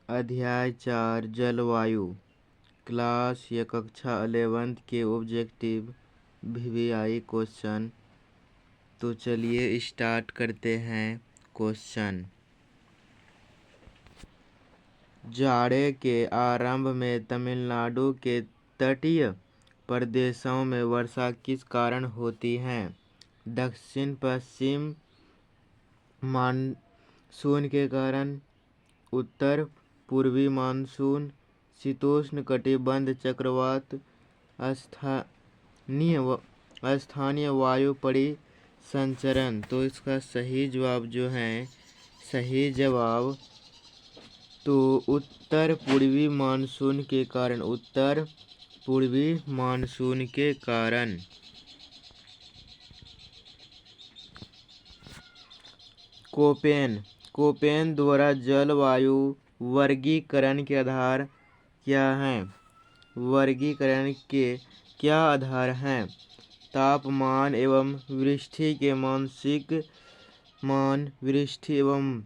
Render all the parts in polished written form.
अध्याय 4 जलवायु क्लास या कक्षा 11 के ऑब्जेक्टिव वीवीआई क्वेश्चन। तो चलिए स्टार्ट करते हैं क्वेश्चन। जाड़े के आरंभ में तमिलनाडु के तटीय प्रदेशों में वर्षा किस कारण होती है? दक्षिण पश्चिम मानसून के कारण, उत्तर पूर्वी मानसून, शीतोष्ण कटिबंध चक्रवात, स्थानीय वायु परिसंचरण। तो इसका सही जवाब जो है, सही जवाब तो उत्तर पूर्वी मानसून के कारण, उत्तर पूर्वी मानसून के कारण। कोपेन द्वारा जलवायु वर्गीकरण के आधार क्या हैं? वर्गीकरण के क्या आधार हैं? तापमान एवं वृष्टि के मासिक मान, वृष्टि एवं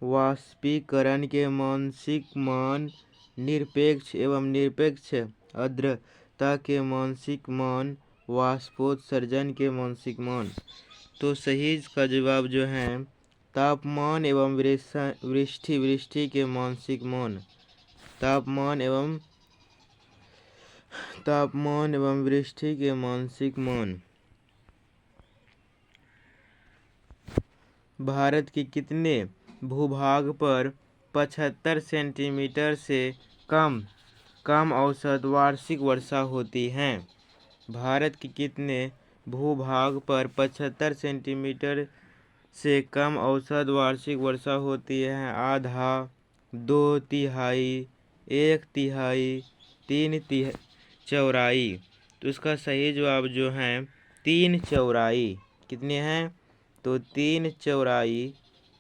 वाष्पीकरण के मासिक मान, निरपेक्ष एवं निरपेक्ष आर्द्रता के मासिक मान, वाष्पोत्सर्जन के मासिक मान। तो सही इसका जवाब जो है तापमान एवं वृष्टि के मासिक मान। तापमान एवं वृष्टि के मासिक मान। भारत के कितने भूभाग पर 75 सेंटीमीटर से कम औसत वार्षिक वर्षा होती है? भारत के कितने भूभाग पर 75 सेंटीमीटर से कम औसत वार्षिक वर्षा होती है? आधा, 2/3, 1/3, 3/4। तो इसका सही जवाब जो है 3/4। कितने हैं? तो 3/4,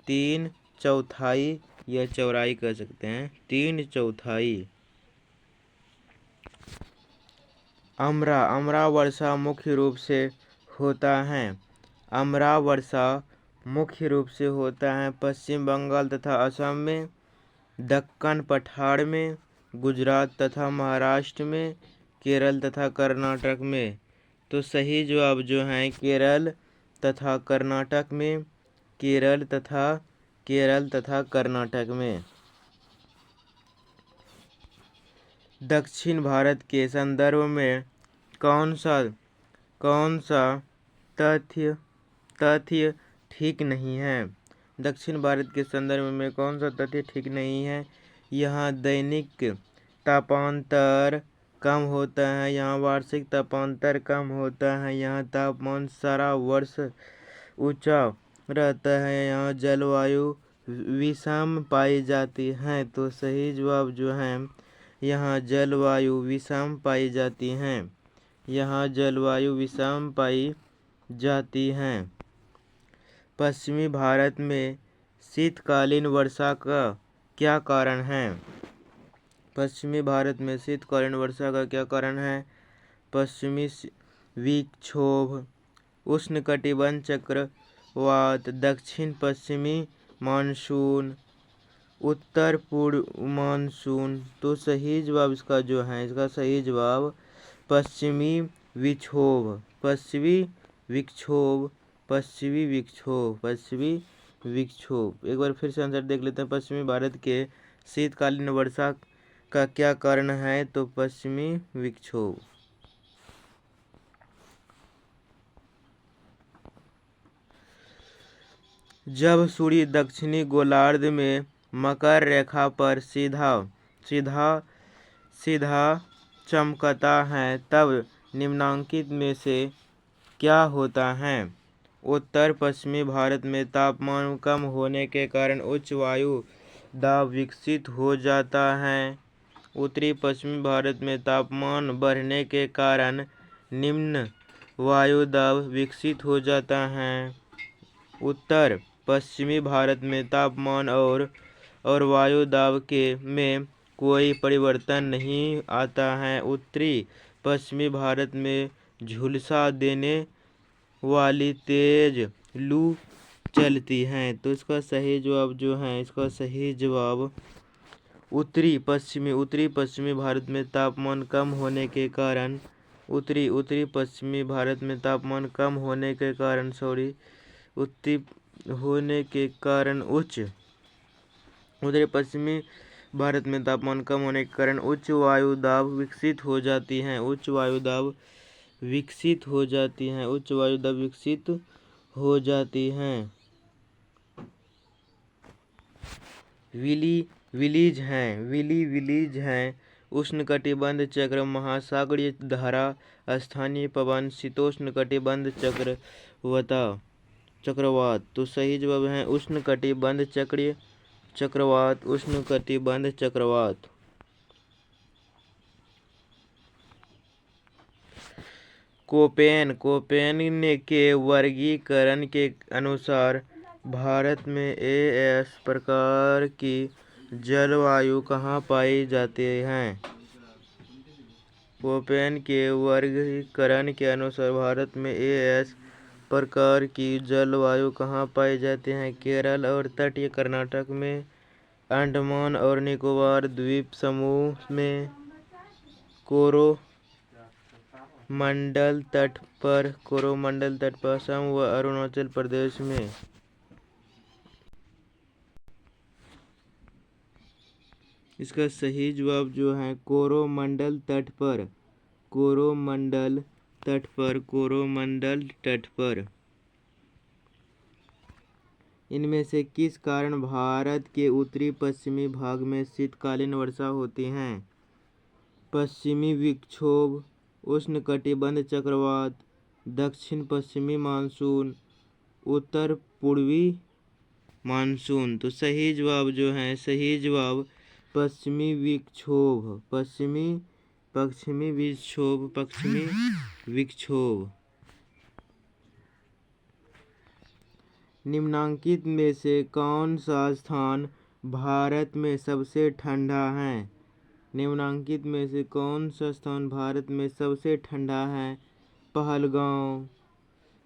3/4 या चौराई कह सकते हैं, 3/4। अमरा वर्षा मुख्य रूप से होता है। अमरा वर्षा मुख्य रूप से होता है पश्चिम बंगाल तथा असम में, दक्कन पठार में, गुजरात तथा महाराष्ट्र में, केरल तथा कर्नाटक में। तो सही जवाब जो है केरल तथा कर्नाटक में, केरल तथा कर्नाटक में। दक्षिण भारत के संदर्भ में कौन सा तथ्य ठीक नहीं है? दक्षिण भारत के संदर्भ में कौन सा तथ्य ठीक नहीं है? यहाँ दैनिक तापांतर कम होता है, यहाँ वार्षिक तापांतर कम होता है, यहाँ तापमान सारा वर्ष ऊंचा रहता है, यहाँ जलवायु विषम पाई जाती है। तो सही जवाब जो है यहाँ जलवायु विषम पाई जाती हैं। यहाँ जलवायु विषम पाई जाती हैं। पश्चिमी भारत में शीतकालीन वर्षा का क्या कारण है? पश्चिमी भारत में शीतकालीन वर्षा का क्या कारण है? पश्चिमी विक्षोभ, उष्णकटिबंध चक्रवात, दक्षिण पश्चिमी मानसून, उत्तर पूर्व मानसून। तो सही जवाब इसका जो है, इसका सही जवाब पश्चिमी विक्षोभ। एक बार फिर से आंसर देख लेते हैं। पश्चिमी भारत के शीतकालीन वर्षा का क्या कारण है? तो पश्चिमी विक्षोभ। जब सूर्य दक्षिणी गोलार्ध में मकर रेखा पर सीधा चमकता है तब निम्नलिखित में से क्या होता है? उत्तर पश्चिमी भारत में तापमान कम होने के कारण उच्च वायु दाब विकसित हो जाता है। उत्तरी पश्चिमी भारत में तापमान बढ़ने के कारण निम्न वायु दाब विकसित हो जाता है। उत्तर पश्चिमी भारत में तापमान और वायु दाब में कोई परिवर्तन नहीं आता है। उत्तरी पश्चिमी भारत में झुलसा देने वाली तेज लू चलती है। तो इसका सही जवाब जो है, इसका सही जवाब उत्तरी पश्चिमी भारत में तापमान कम होने के कारण उत्तरी पश्चिमी भारत में तापमान कम होने के कारण उत्तरी पश्चिमी भारत में तापमान कम होने के कारण उच्च वायु दाब विकसित हो जाती हैं। उच्च वायु दाब विकसित हो जाती हैं। विलीज हैं उष्णकटिबंध चक्र महासागरीय धारा स्थानीय पवन शीतोष्णकटिबंध चक्रवात। तो सही जवाब है उष्णकटिबंध चक्रवात। कोपेन के वर्गीकरण के अनुसार भारत में एस प्रकार की जलवायु कहाँ पाई जाती है? कोपेन के वर्गीकरण के अनुसार भारत में एस प्रकार की जलवायु कहाँ पाई जाती है? केरल और तटीय कर्नाटक में, अंडमान और निकोबार द्वीप समूह में, कोरोमंडल तट पर, असम व अरुणाचल प्रदेश में। इसका सही जवाब जो है कोरोमंडल तट पर। इनमें से किस कारण भारत के उत्तरी पश्चिमी भाग में शीतकालीन वर्षा होती है? पश्चिमी विक्षोभ, उष्णकटिबंध चक्रवात, दक्षिण पश्चिमी मानसून, उत्तर पूर्वी मानसून। तो सही जवाब जो है पश्चिमी विक्षोभ। निम्नांकित में से कौन सा स्थान भारत में सबसे ठंडा है? पहलगांव,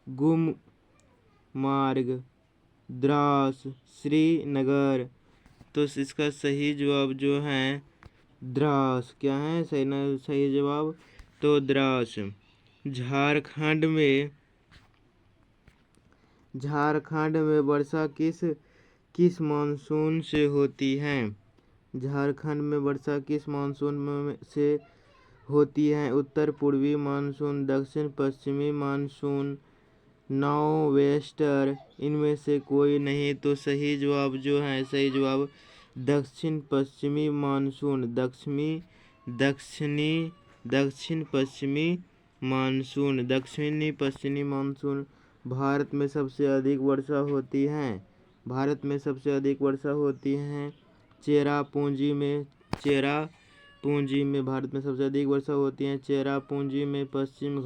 गुलमार्ग, द्रास, श्रीनगर। तो इसका सही जवाब जो है द्रास। क्या है सही जवाब? तो द्रास। झारखंड में वर्षा किस मानसून से होती है? झारखंड में वर्षा किस मानसून से होती है? उत्तर पूर्वी मानसून, दक्षिण पश्चिमी मानसून, नॉर्थ वेस्टर, इनमें से कोई नहीं। तो सही जवाब जो है दक्षिण पश्चिमी मानसून। भारत में सबसे अधिक वर्षा होती है चेरापूंजी में। भारत में सबसे अधिक वर्षा होती है चेरापूंजी में, पश्चिमी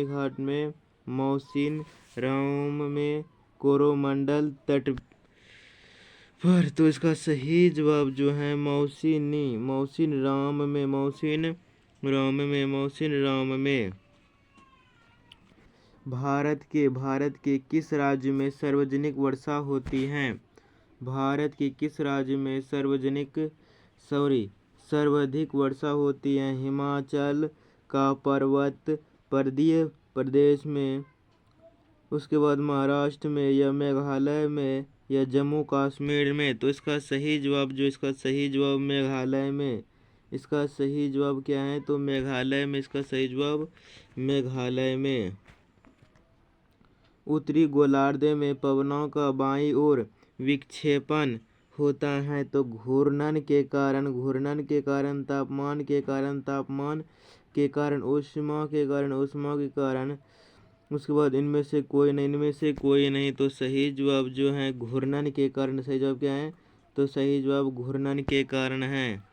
घाट में, मौसिनराम में, कोरोमंडल तट पर। तो इसका सही जवाब जो है मौसिनराम में। भारत के किस राज्य में सार्वजनिक वर्षा होती है? सर्वाधिक वर्षा होती है हिमाचल का पर्वतीय प्रदेश में, उसके बाद महाराष्ट्र में, या मेघालय में, या जम्मू कश्मीर में। तो इसका सही जवाब मेघालय में। इसका सही जवाब क्या है? तो मेघालय में। इसका सही जवाब मेघालय में। उत्तरी गोलार्ध में पवनों का बाईं ओर विक्षेपण होता है तो घूर्णन के कारण, तापमान के कारण, ऊष्मा के कारण, उसके बाद इनमें से कोई नहीं। तो सही जवाब जो है घूर्णन के कारण। सही जवाब क्या है? तो सही जवाब घूर्णन के कारण है।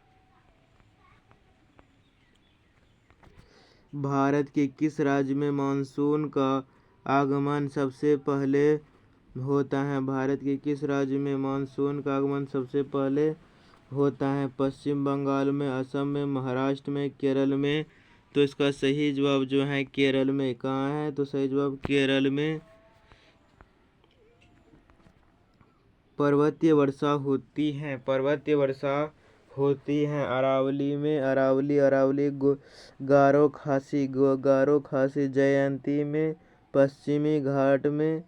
भारत के किस राज्य में मानसून का आगमन सबसे पहले होता है? पश्चिम बंगाल में, असम में, महाराष्ट्र में, केरल में। तो इसका सही जवाब जो है केरल में। कहाँ है? तो सही जवाब केरल में पर्वतीय वर्षा होती है, पर्वतीय वर्षा होती है। अरावली में अरावली गारो खासी जयंती में, पश्चिमी घाट में,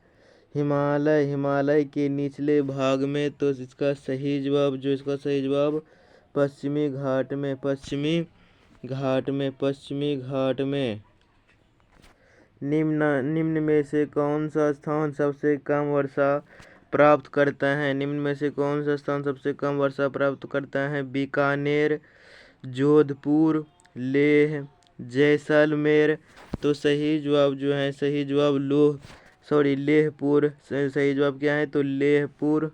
हिमालय के निचले भाग में। तो इसका सही जवाब पश्चिमी घाट में। निम्न में से कौन सा स्थान सबसे कम वर्षा प्राप्त करता है? निम्न में से कौन सा स्थान सबसे कम वर्षा प्राप्त करता है? बीकानेर, जोधपुर, लेह, जैसलमेर। तो सही जवाब लेहपुर। सही जवाब क्या है? तो लेहपुर।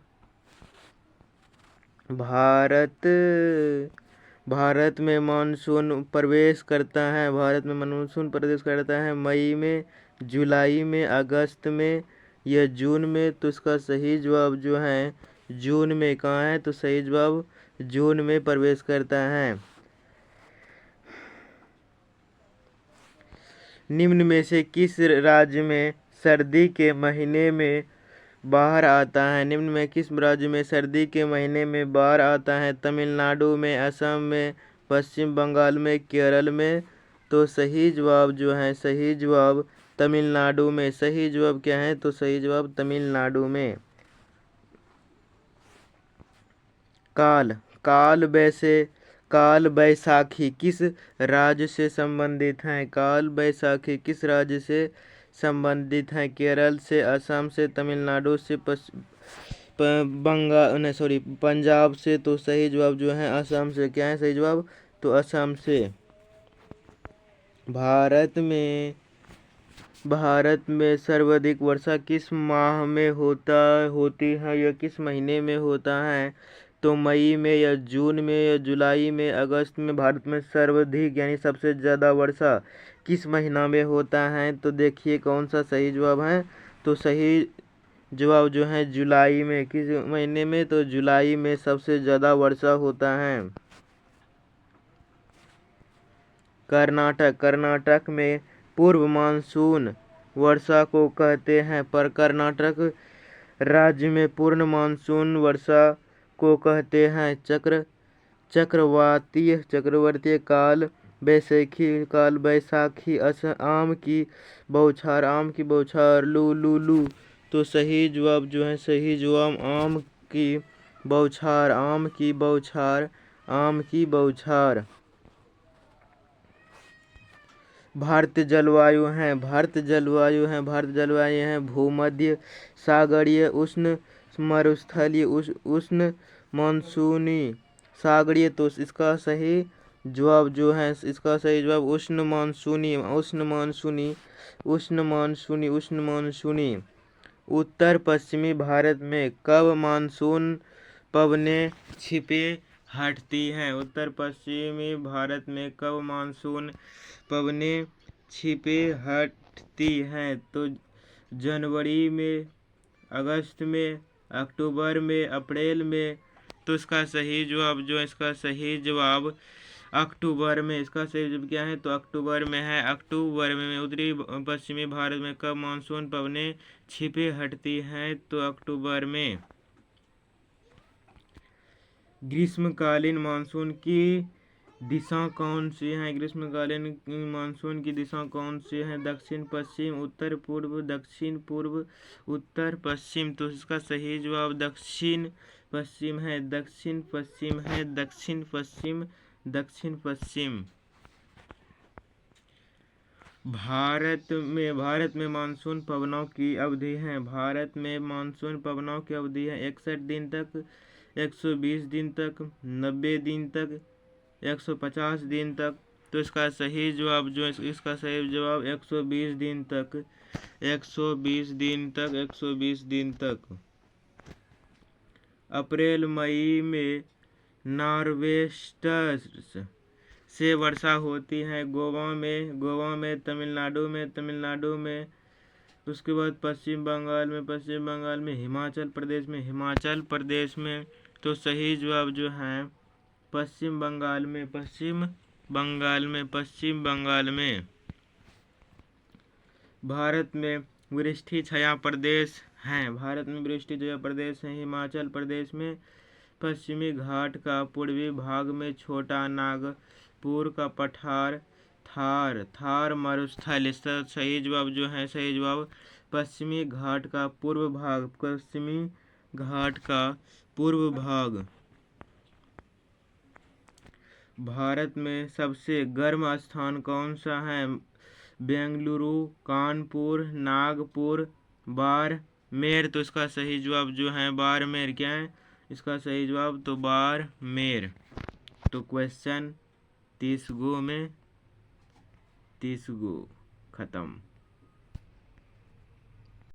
भारत में मानसून प्रवेश करता है मई में, जुलाई में, अगस्त में या जून में। तो इसका सही जवाब जून में। कहाँ है? तो सही जवाब जून में प्रवेश करता है। निम्न में से किस राज्य में सर्दी के महीने में बाढ़ आता है? निम्न में किस राज्य में सर्दी के महीने में बाढ़ आता है? तमिलनाडु में, असम में, पश्चिम बंगाल में, केरल में। तो सही जवाब तमिलनाडु में। सही जवाब क्या है? तो सही जवाब तमिलनाडु में। काल बैसाखी किस राज्य से संबंधित है? काल बैसाखी किस राज्य से संबंधित है? केरल से, असम से, तमिलनाडु से, पंजाब से। तो सही जवाब असम से। क्या है सही जवाब? तो असम से। भारत में सर्वाधिक वर्षा किस माह में होती है या किस महीने में होता है? तो मई में या जून में या जुलाई में, अगस्त में। भारत में सर्वाधिक यानी सबसे ज़्यादा वर्षा किस महीना में होता है? तो देखिए कौन सा सही जवाब है। तो सही जवाब जुलाई में। किस महीने में? तो जुलाई में सबसे ज़्यादा वर्षा होता है। कर्नाटक में पूर्व मानसून वर्षा को कहते हैं। पर कर्नाटक राज्य में पूर्ण मानसून वर्षा को कहते हैं चक्रवातीय काल बैसाखी, आम की बौछार, लू। तो सही जवाब आम की बौछार। भारतीय जलवायु है भूमध्य सागरीय, उष्ण मरुस्थलीय, उष्ण मानसूनी, सागरीय। तो इसका सही जवाब उष्ण मानसूनी। उत्तर पश्चिमी भारत में कब मानसून पवनें छिपे हटती हैं? उत्तर पश्चिमी भारत में कब मानसून पवनें छिपे हटती हैं? तो जनवरी में, अगस्त में, अक्टूबर में, अप्रैल में। तो इसका सही जवाब अक्टूबर में। इसका सही जवाब क्या है? तो अक्टूबर में है। अक्टूबर में उत्तरी पश्चिमी भारत में कब मानसून पवनें छिपे हटती हैं? तो अक्टूबर में। ग्रीष्मकालीन मानसून की दिशा कौन सी है? ग्रीष्मकालीन मानसून की दिशा कौन सी है? दक्षिण पश्चिम, उत्तर पूर्व, दक्षिण पूर्व, उत्तर पश्चिम। तो इसका सही जवाब दक्षिण पश्चिम है। दक्षिण पश्चिम। भारत में मानसून पवनों की अवधि है। भारत में मानसून पवनों की अवधि है 61 दिन तक, 120 दिन तक, 90 दिन तक, 150 दिन तक। तो इसका सही जवाब 120 दिन तक। 120 दिन तक। अप्रैल मई में नॉर्वेस्टर्स से वर्षा होती है। गोवा में, तमिलनाडु में। उसके बाद पश्चिम बंगाल में, हिमाचल प्रदेश में। तो सही जवाब पश्चिम बंगाल में। भारत में वृष्टि छाया प्रदेश हैं? भारत में वृष्टि छाया प्रदेश हैं हिमाचल प्रदेश में पश्चिमी घाट का पूर्वी भाग में छोटा नागपुर का पठार थार मरुस्थल। इसका सही जवाब जो है सही जवाब पश्चिमी घाट का पूर्व भाग पश्चिमी घाट का पूर्व भाग। भारत में सबसे गर्म स्थान कौन सा है? बेंगलुरु, कानपुर, नागपुर, बाड़मेर। तो इसका सही जवाब जो है बाड़मेर। क्या है इसका सही जवाब? तो बाड़मेर। तो क्वेश्चन 30 गो में 30 गो खत्म।